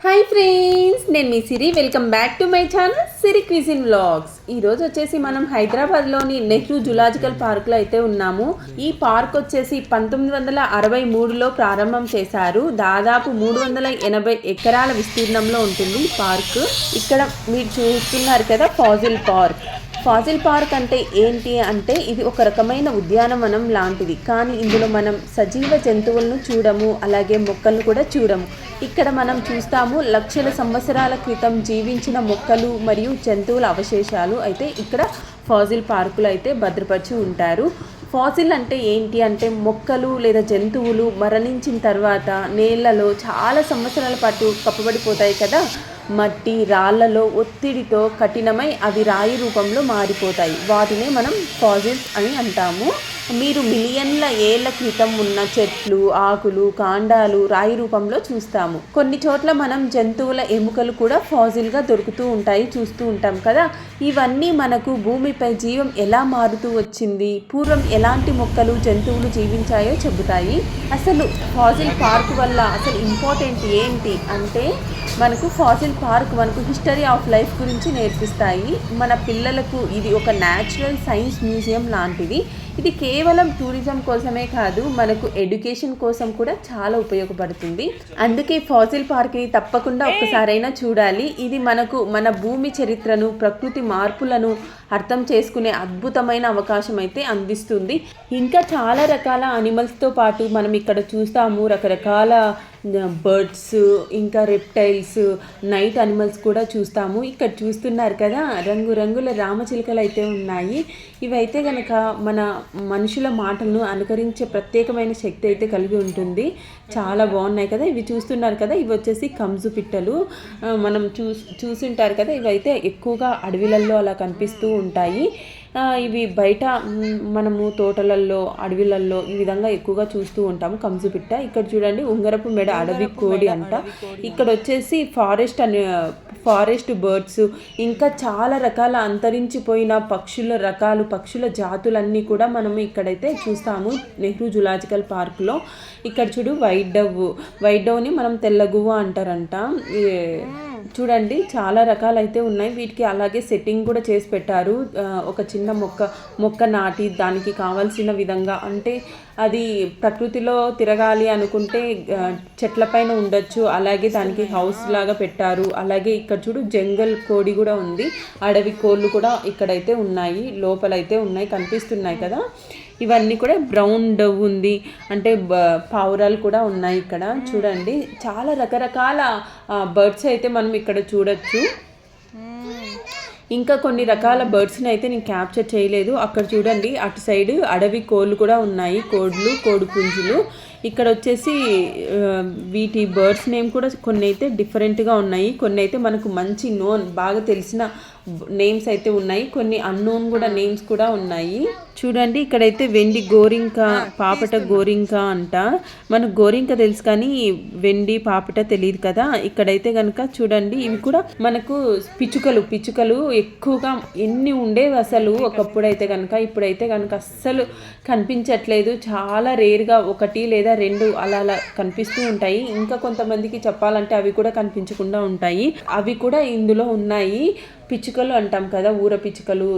Hi friends, నేను మీ Siri. Welcome back to my channel Siri cuisine vlogs. ఈరోజు వచ్చేసి మనం హైదరాబాద్లోని నెహ్రూ జులాజికల్ పార్క్లో అయితే ఉన్నాము. ఈ పార్క్ వచ్చేసి 1963లో ప్రారంభం చేశారు. దాదాపు 380 ఎకరాల విస్తీర్ణంలో ఉంటుంది ఈ పార్క్. ఇక్కడ మీరు చూస్తున్నారు కదా ఫాజిల్ పార్క్. ఫాజిల్ పార్క్ అంటే ఏంటి అంటే ఇది ఒక రకమైన ఉద్యానవనం లాంటిది. కానీ ఇందులో మనం సజీవ జంతువులను చూడము, అలాగే మొక్కలను కూడా చూడము. ఇక్కడ మనం చూస్తాము లక్షల సంవత్సరాల క్రితం జీవించిన మొక్కలు మరియు జంతువుల అవశేషాలు అయితే ఇక్కడ ఫాజిల్ పార్కులో అయితే భద్రపరిచి ఉంటారు. ఫాసిల్ అంటే ఏంటి అంటే మొక్కలు లేదా జంతువులు మరణించిన తర్వాత నేలలో చాలా సంవత్సరాల పాటు కప్పబడిపోతాయి కదా, మట్టి రాళ్లలో ఒత్తిడితో కఠినమై అవి రాయి రూపంలో మారిపోతాయి. వాటినే మనం ఫాసిల్స్ అని అంటాము. మీరు మిలియన్ల ఏళ్ల క్రితం ఉన్న చెట్లు, ఆకులు, కాండాలు రాయి రూపంలో చూస్తాము. కొన్ని చోట్ల మనం జంతువుల ఎముకలు కూడా ఫాజిల్గా దొరుకుతూ ఉంటాయి, చూస్తూ ఉంటాం కదా. ఇవన్నీ మనకు భూమిపై జీవం ఎలా మారుతూ వచ్చింది, పూర్వం ఎలాంటి మొక్కలు జంతువులు జీవించాయో చెబుతాయి. అసలు ఫాజిల్ పార్క్ వల్ల అసలు ఇంపార్టెంట్ ఏంటి అంటే మనకు ఫాజిల్ పార్క్ మనకు హిస్టరీ ఆఫ్ లైఫ్ గురించి నేర్పిస్తాయి. మన పిల్లలకు ఇది ఒక న్యాచురల్ సైన్స్ మ్యూజియం లాంటిది. ఇది కేవలం టూరిజం కోసమే కాదు, మనకు ఎడ్యుకేషన్ కోసం కూడా చాలా ఉపయోగపడుతుంది. అందుకే ఫాజిల్ పార్క్ని తప్పకుండా ఒక్కసారైనా చూడాలి. ఇది మనకు మన భూమి చరిత్రను, ప్రకృతి మార్పులను అర్థం చేసుకునే అద్భుతమైన అవకాశం అయితే అందిస్తుంది. ఇంకా చాలా రకాల అనిమల్స్తో పాటు మనం ఇక్కడ చూస్తాము రకరకాల బర్డ్స్, ఇంకా రెప్టైల్స్, నైట్ అనిమల్స్ కూడా చూస్తాము. ఇక్కడ చూస్తున్నారు కదా రంగురంగుల రామచిలుకలు అయితే ఉన్నాయి. ఇవైతే కనుక మన మనుషుల మాటలను అనుకరించే ప్రత్యేకమైన శక్తి అయితే కలిగి ఉంటుంది. చాలా బాగున్నాయి కదా. ఇవి చూస్తున్నారు కదా, ఇవి వచ్చేసి కంజు పిట్టలు. మనం చూసింటారు కదా, ఇవైతే ఎక్కువగా అడవిలలో అలా కనిపిస్తూ ఉంటాయి. ఇవి బయట మనము తోటలలో, అడవిలలో ఈ విధంగా ఎక్కువగా చూస్తూ ఉంటాము కంజు పిట్ట. ఇక్కడ చూడండి ఉంగరపు మెడ అడవి కోడి అంట. ఇక్కడ వచ్చేసి ఫారెస్ట్ బర్డ్స్, ఇంకా చాలా రకాల అంతరించిపోయిన పక్షుల రకాలు, పక్షుల జాతులన్నీ కూడా మనం ఇక్కడైతే చూస్తాము నెహ్రూ జులాజికల్ పార్క్లో. ఇక్కడ చూడు వైట్ డవ్ని మనం తెల్లగువ్వ అంటారంట. చూడండి చాలా రకాలైతే ఉన్నాయి. వీటికి అలాగే సెట్టింగ్ కూడా చేసి పెట్టారు. ఒక చిన్న మొక్క నాటి దానికి కావాల్సిన విధంగా, అంటే అది ప్రకృతిలో తిరగాలి అనుకుంటే చెట్లపైన ఉండొచ్చు, అలాగే దానికి హౌస్ లాగా పెట్టారు. అలాగే ఇక్కడ చూడు జంగల్ కోడి కూడా ఉంది, అడవి కోళ్ళు కూడా ఇక్కడైతే ఉన్నాయి, లోపలైతే ఉన్నాయి, కనిపిస్తున్నాయి కదా. ఇవన్నీ కూడా బ్రౌన్ డవ్ ఉంది, అంటే పావురాలు కూడా ఉన్నాయి ఇక్కడ. చూడండి చాలా రకరకాల బర్డ్స్ అయితే మనం ఇక్కడ చూడొచ్చు. ఇంకా కొన్ని రకాల బర్డ్స్ని అయితే నేను క్యాప్చర్ చేయలేదు. అక్కడ చూడండి అటు సైడ్ అడవి కోళ్ళు కూడా ఉన్నాయి, కోడి పుంజులు. ఇక్కడ వచ్చేసి వీటి బర్డ్స్ నేమ్ కూడా కొన్ని అయితే డిఫరెంట్గా ఉన్నాయి, కొన్ని అయితే మనకు మంచి బాగా తెలిసిన నేమ్స్ అయితే ఉన్నాయి, కొన్ని అన్నోన్ కూడా నేమ్స్ కూడా ఉన్నాయి. చూడండి ఇక్కడైతే వెండి గోరింక, పాపట గోరింక అంట. మనకు గోరింక తెలుసు కానీ వెండి పాపట తెలియదు కదా. ఇక్కడైతే కనుక చూడండి ఇవి కూడా మనకు పిచ్చుకలు ఎక్కువగా ఎన్ని ఉండేవి అసలు ఒకప్పుడైతే కనుక. ఇప్పుడైతే కనుక అస్సలు కనిపించట్లేదు, చాలా రేర్గా ఒకటి లేదా 2 అలా కనిపిస్తూ ఉంటాయి. ఇంకా కొంతమందికి చెప్పాలంటే అవి కూడా కనిపించకుండా ఉంటాయి. అవి కూడా ఇందులో ఉన్నాయి. పిచ్చుకలు అంటాం కదా, ఊర పిచ్చుకలు,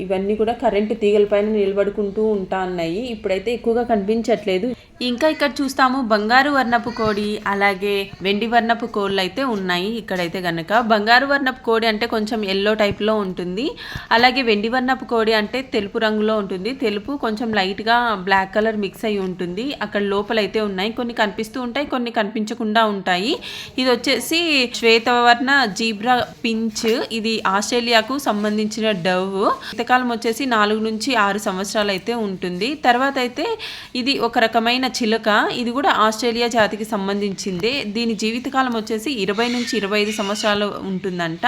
ఇవన్నీ కూడా కరెంటు తీగల పైన నిలబడుకుంటూ ఉన్నాయి. ఇప్పుడైతే ఎక్కువగా కనిపించట్లేదు. ఇంకా ఇక్కడ చూస్తాము బంగారు వర్ణపు కోడి, అలాగే వెండి వర్ణపు కోళ్ళు అయితే ఉన్నాయి ఇక్కడైతే కనుక. బంగారు వర్ణపు కోడి అంటే కొంచెం ఎల్లో టైప్లో ఉంటుంది, అలాగే వెండి వర్ణపు కోడి అంటే తెలుపు రంగులో ఉంటుంది. తెలుపు కొంచెం లైట్గా బ్లాక్ కలర్ మిక్స్ అయి ఉంటుంది. అక్కడ లోపలైతే ఉన్నాయి, కొన్ని కనిపిస్తూ ఉంటాయి, కొన్ని కనిపించకుండా ఉంటాయి. ఇది వచ్చేసి శ్వేతవర్ణ జీబ్రా పించ్, ఇది ఆస్ట్రేలియాకు సంబంధించిన డవ్. శీతకాలం వచ్చేసి 4 నుంచి 6 సంవత్సరాలు అయితే ఉంటుంది. తర్వాత అయితే ఇది ఒక రకమైన చిలుక, ఇది కూడా ఆస్ట్రేలియా జాతికి సంబంధించిందే. దీని జీవితకాలం వచ్చేసి 20 నుంచి 25 సంవత్సరాలు ఉంటుందంట.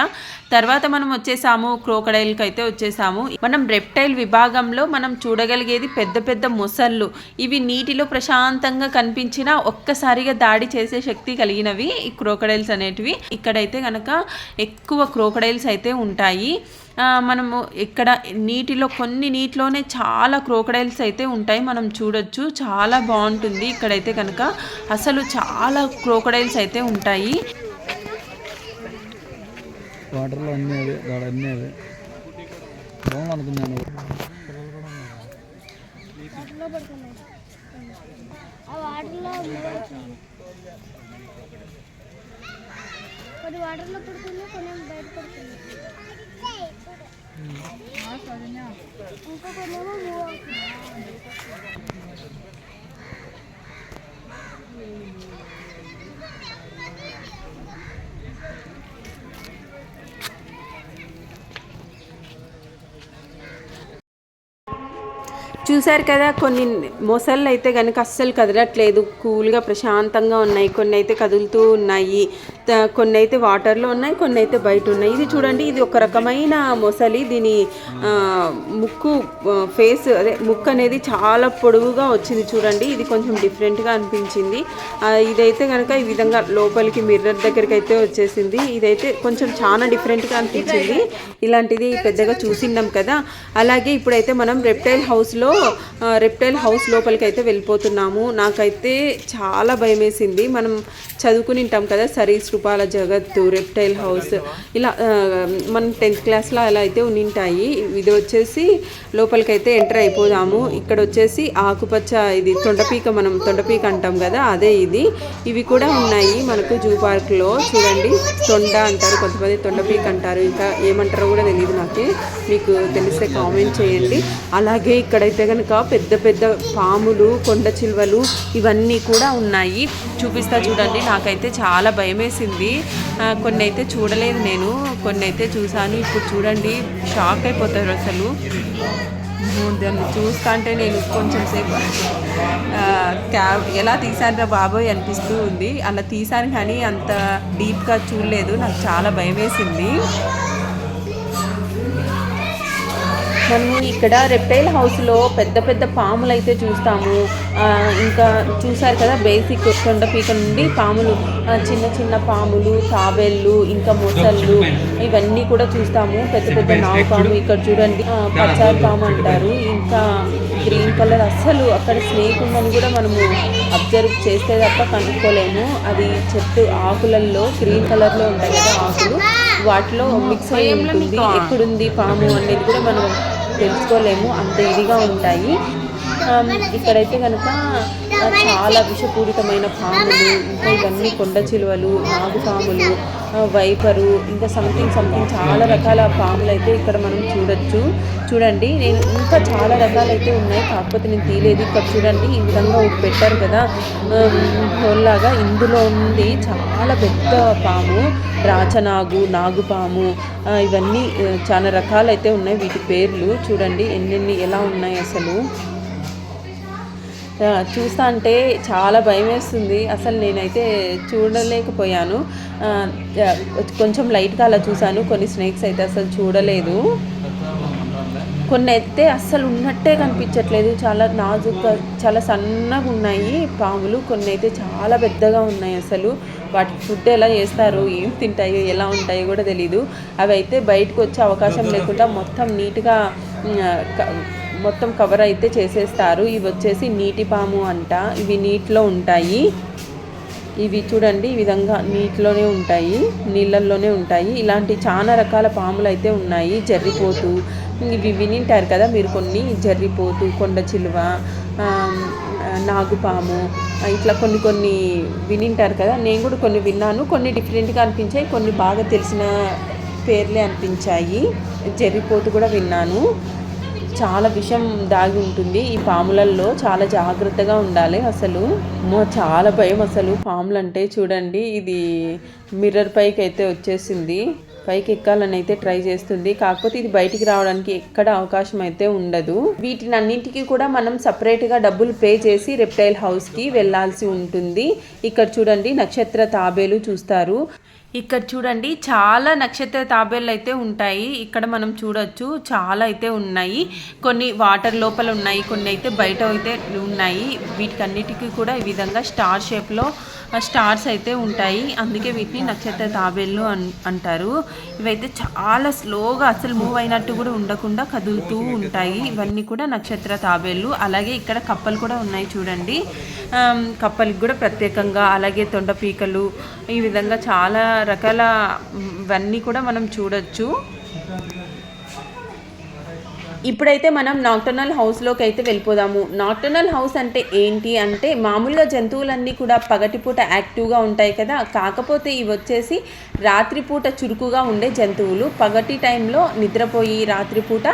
తర్వాత మనం వచ్చేసాము క్రోకడైల్కి అయితే వచ్చేసాము. మనం రెప్టైల్ విభాగంలో మనం చూడగలిగేది పెద్ద పెద్ద మొసళ్ళు. ఇవి నీటిలో ప్రశాంతంగా కనిపించినా ఒక్కసారిగా దాడి చేసే శక్తి కలిగినవి ఈ క్రోకడైల్స్ అనేటివి. ఇక్కడైతే కనుక ఎక్కువ క్రోకడైల్స్ అయితే ఉంటాయి. మనము ఇక్కడ నీటిలోనే చాలా క్రోకడైల్స్ అయితే ఉంటాయి, మనం చూడొచ్చు. చాలా బాగుంటుంది ఇక్కడైతే కనుక, అసలు చాలా క్రోకడైల్స్ అయితే ఉంటాయి. వాటర్లో అన్నీ అవే దాడ అన్నీ అవే బాగుంది అనుకున్నాను. కొన్ని వాటర్లో పడుతుంది, కొన్ని బయట పడుతుంది. ఇంకా కొన్నేమో మూవ్ అవుతుంది. చూశారు కదా, కొన్ని మొసళ్ళు అయితే కనుక అస్సలు కదలట్లేదు, కూల్గా ప్రశాంతంగా ఉన్నాయి. కొన్ని అయితే కదులుతూ ఉన్నాయి, కొన్ని అయితే వాటర్లో ఉన్నాయి, కొన్ని అయితే బయట ఉన్నాయి. ఇది చూడండి, ఇది ఒక రకమైన మొసలి. దీని ముక్కు ఫేస్ అదే ముక్కు అనేది చాలా పొడవుగా వచ్చింది చూడండి. ఇది కొంచెం డిఫరెంట్గా అనిపించింది. ఇదైతే కనుక ఈ విధంగా లోపలికి మిర్రర్ దగ్గరికి అయితే వచ్చేసింది. ఇదైతే కొంచెం చాలా డిఫరెంట్గా అనిపించింది. ఇలాంటిది పెద్దగా చూసిన్నాం కదా. అలాగే ఇప్పుడైతే మనం రెప్టైల్ హౌస్ లోపలికి అయితే వెళ్ళిపోతున్నాము. నాకైతే చాలా భయం వేసింది. మనం చదువుకుని ఉంటాం కదా, సరీసృపాల జగత్తు, రెప్టైల్ హౌస్, ఇలా మనం 10th క్లాస్లో అలా అయితే ఉంటాయి. ఇది వచ్చేసి లోపలికి అయితే ఎంటర్ అయిపోదాము. ఇక్కడ వచ్చేసి ఆకుపచ్చ, ఇది మనం తొండపీక అంటాం కదా, అదే ఇది. ఇవి కూడా ఉన్నాయి మనకు జూ పార్క్లో. చూడండి, తొండ అంటారు, కొంతమంది తొండపీక అంటారు, ఇంకా ఏమంటారో కూడా తెలియదు నాకు. మీకు తెలిస్తే కామెంట్ చేయండి. అలాగే ఇక్కడైతే కనుక పెద్ద పెద్ద పాములు, కొండ చిలువలు ఇవన్నీ కూడా ఉన్నాయి. చూపిస్తా చూడండి. నాకైతే చాలా భయం వేసింది. కొన్ని అయితే చూడలేదు నేను, కొన్ని అయితే చూసాను. ఇప్పుడు చూడండి, షాక్ అయిపోతారు అసలు. దాన్ని చూస్తా అంటే నేను కొంచెం సేపు ఎలా తీసానురా బాబోయ్ అనిపిస్తూ ఉంది. అలా తీసాను కానీ అంత డీప్గా చూడలేదు. నాకు చాలా భయం వేసింది. మనము ఇక్కడ రెప్టైల్ హౌస్లో పెద్ద పెద్ద పాములు అయితే చూస్తాము. ఇంకా చూసారు కదా, బేసిక్ తొండపీక నుండి పాములు, చిన్న చిన్న పాములు, తాబేళ్ళు, ఇంకా మొసళ్ళు, ఇవన్నీ కూడా చూస్తాము. పెద్ద పెద్ద నాగుపాము, ఇక్కడ చూడండి పచ్చారు పాము అంటారు. ఇంకా గ్రీన్ కలర్, అస్సలు అక్కడ స్నేక్ ఉందని కూడా మనము అబ్జర్వ్ చేస్తే తప్ప కనుక్కోలేము. అది చెట్టు ఆకులలో గ్రీన్ కలర్లో ఉంటాయి కదా ఆకులు, వాటిలో మిక్స్ అయి ఉంటుంది. ఎక్కడుంది పాము అనేది కూడా మనం తెలుసుకోలేము, అంత ఇదిగా ఉంటాయి. ఇక్కడైతే కనుక చాలా విషపూరితమైన పాములు, ఇంకా ఇవన్నీ కొండ చిలువలు, నాగుపాములు, వైపరు, ఇంకా సంథింగ్ చాలా రకాల పాములు అయితే ఇక్కడ మనం చూడొచ్చు. చూడండి, నేను ఇంకా చాలా రకాలైతే ఉన్నాయి, కాకపోతే నేను తీయలేదు. ఇక్కడ చూడండి, ఈ విధంగా పెట్టారు కదా హోల్లాగా, ఇందులో ఉంది చాలా పెద్ద పాము, రాచనాగు, నాగుపాము, ఇవన్నీ చాలా రకాలైతే ఉన్నాయి. వీటి పేర్లు చూడండి ఎన్నెన్ని ఎలా ఉన్నాయి అసలు. చూస్తా అంటే చాలా భయం వేస్తుంది. అసలు నేనైతే చూడలేకపోయాను. కొంచెం లైట్గా అలా చూశాను. కొన్ని స్నేక్స్ అయితే అసలు చూడలేదు. కొన్ని అయితే అస్సలు ఉన్నట్టే కనిపించట్లేదు, చాలా నాజుగ్గా, చాలా సన్నగా ఉన్నాయి పాములు. కొన్ని అయితే చాలా పెద్దగా ఉన్నాయి. అసలు వాటికి ఫుడ్ ఎలా చేస్తారో, ఏం తింటాయో, ఎలా ఉంటాయో కూడా తెలీదు. అవి అయితే బయటకు వచ్చే అవకాశం లేకుండా మొత్తం నీట్గా మొత్తం కవర్ అయితే చేసేస్తారు. ఇవి వచ్చేసి నీటి పాము అంట. ఇవి నీటిలో ఉంటాయి. ఇవి చూడండి, ఈ విధంగా నీటిలోనే ఉంటాయి, నీళ్ళల్లోనే ఉంటాయి. ఇలాంటి చాలా రకాల పాములు అయితే ఉన్నాయి. జర్రిపోతు, ఇవి వినింటారు కదా మీరు, కొన్ని జర్రిపోతు, కొండ చిలువ, నాగుపాము, ఇట్లా కొన్ని వినింటారు కదా. నేను కూడా కొన్ని విన్నాను. కొన్ని డిఫరెంట్గా అనిపించాయి, కొన్ని బాగా తెలిసిన పేర్లే అనిపించాయి. జర్రిపోతు కూడా విన్నాను. చాలా విషం దాగి ఉంటుంది ఈ పాములల్లో, చాలా జాగ్రత్తగా ఉండాలి. అసలు చాలా భయం అసలు పాములు అంటే. చూడండి, ఇది మిర్రర్ పైకి అయితే వచ్చేసింది, పైకి ఎక్కాలని అయితే ట్రై చేస్తుంది. కాకపోతే ఇది బయటికి రావడానికి ఎక్కడ అవకాశం అయితే ఉండదు. వీటిని అన్నింటికి కూడా మనం సపరేట్గా డబ్బులు పే చేసి రెప్టైల్ హౌస్కి వెళ్ళాల్సి ఉంటుంది. ఇక్కడ చూడండి, నక్షత్ర తాబేలు చూస్తారు. ఇక్కడ చూడండి, చాలా నక్షత్ర తాబేళ్ళు అయితే ఉంటాయి. ఇక్కడ మనం చూడొచ్చు, చాలా అయితే ఉన్నాయి. కొన్ని వాటర్ లోపల ఉన్నాయి, కొన్ని అయితే బయట అయితే ఉన్నాయి. వీటికన్నిటికీ కూడా ఈ విధంగా స్టార్ షేప్లో స్టార్స్ అయితే ఉంటాయి, అందుకే వీటిని నక్షత్ర తాబేళ్ళు అంటారు. ఇవైతే చాలా స్లోగా, అసలు మూవ్ అయినట్టు కూడా ఉండకుండా కదులుతూ ఉంటాయి. ఇవన్నీ కూడా నక్షత్ర తాబేళ్ళు. అలాగే ఇక్కడ కప్పలు కూడా ఉన్నాయి చూడండి, కప్పలకి కూడా ప్రత్యేకంగా. అలాగే తొండపీకలు, ఈ విధంగా చాలా రకాల ఇవన్నీ కూడా మనం చూడొచ్చు. ఇప్పుడైతే మనం నాక్టర్నల్ హౌస్లోకి అయితే వెళ్ళిపోదాము. నాక్టర్నల్ హౌస్ అంటే ఏంటి అంటే మామూలుగా జంతువులన్నీ కూడా పగటిపూట యాక్టివ్గా ఉంటాయి కదా, కాకపోతే ఇవి వచ్చేసి రాత్రిపూట చురుకుగా ఉండే జంతువులు. పగటి టైంలో నిద్రపోయి రాత్రిపూట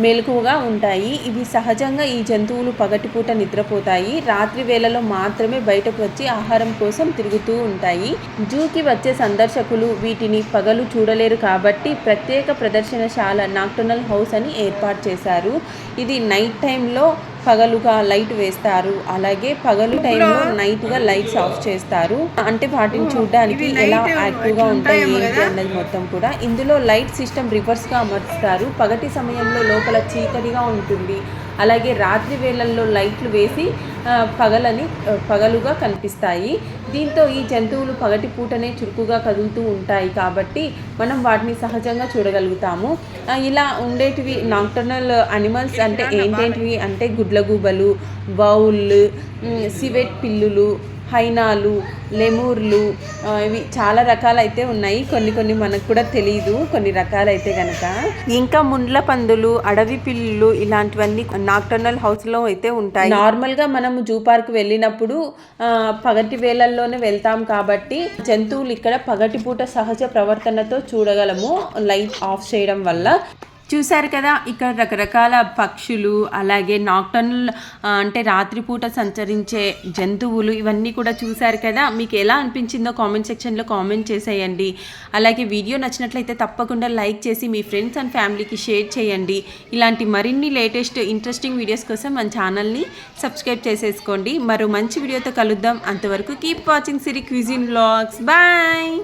మెలకువగా ఉంటాయి. ఇవి సహజంగా ఈ జంతువులు పగటిపూట నిద్రపోతాయి, రాత్రి వేళలో మాత్రమే బయటకు వచ్చి ఆహారం కోసం తిరుగుతూ ఉంటాయి. జూకి వచ్చే సందర్శకులు వీటిని పగలు చూడలేరు కాబట్టి ప్రత్యేక ప్రదర్శనశాల నాక్టర్నల్ హౌస్ అని ఏర్పాటు చేశారు. ఇది నైట్ టైంలో పగలుగా లైట్ వేస్తారు, అలాగే పగలు టైంలో నైట్గా లైట్స్ ఆఫ్ చేస్తారు. అంటే వాటిని చూడడానికి ఎలా యాక్టివ్గా ఉంటాయి ఏంటి అన్నది మొత్తం కూడా. ఇందులో లైట్ సిస్టమ్ రివర్స్గా అమర్చుతారు. పగటి సమయంలో లోపల చీకటిగా ఉంటుంది, అలాగే రాత్రి వేళల్లో లైట్లు వేసి పగలుగా కనిపిస్తాయి. దీంతో ఈ జంతువులు పగటి పూటనే చురుకుగా కదులుతూ ఉంటాయి కాబట్టి మనం వాటిని సహజంగా చూడగలుగుతాము. ఇలా ఉండేటివి నాక్టర్నల్ అనిమల్స్ అంటే ఏంటేంటివి అంటే గుడ్లగూబలు, వౌళ్ళు, సివెట్ పిల్లులు, హైనాలు, లెమూర్లు, ఇవి చాలా రకాలైతే ఉన్నాయి. కొన్ని మనకు కూడా తెలియదు కొన్ని రకాలైతే కనుక. ఇంకా ముండ్ల పందులు, అడవి పిల్లులు ఇలాంటివన్నీ నాక్టర్నల్ హౌస్లో అయితే ఉంటాయి. నార్మల్గా మనం జూ పార్క్ వెళ్ళినప్పుడు పగటి వేళల్లోనే వెళ్తాం కాబట్టి జంతువులు ఇక్కడ పగటిపూట సహజ ప్రవర్తనతో చూడగలము లైట్ ఆఫ్ చేయడం వల్ల. చూశారు కదా, ఇక్కడ రకరకాల పక్షులు, అలాగే నాక్టర్నల్ అంటే రాత్రిపూట సంచరించే జంతువులు ఇవన్నీ కూడా చూశారు కదా. మీకు ఎలా అనిపించిందో కామెంట్ సెక్షన్లో కామెంట్ చేసేయండి. అలాగే వీడియో నచ్చినట్లయితే తప్పకుండా లైక్ చేసి మీ ఫ్రెండ్స్ అండ్ ఫ్యామిలీకి షేర్ చేయండి. ఇలాంటి మరిన్ని లేటెస్ట్ ఇంట్రెస్టింగ్ వీడియోస్ కోసం మన ఛానల్ని సబ్స్క్రైబ్ చేసేసుకోండి. మరో మంచి వీడియోతో కలుద్దాం. అంతవరకు కీప్ వాచింగ్ సిరి క్విజిన్ వ్లాగ్స్. బాయ్.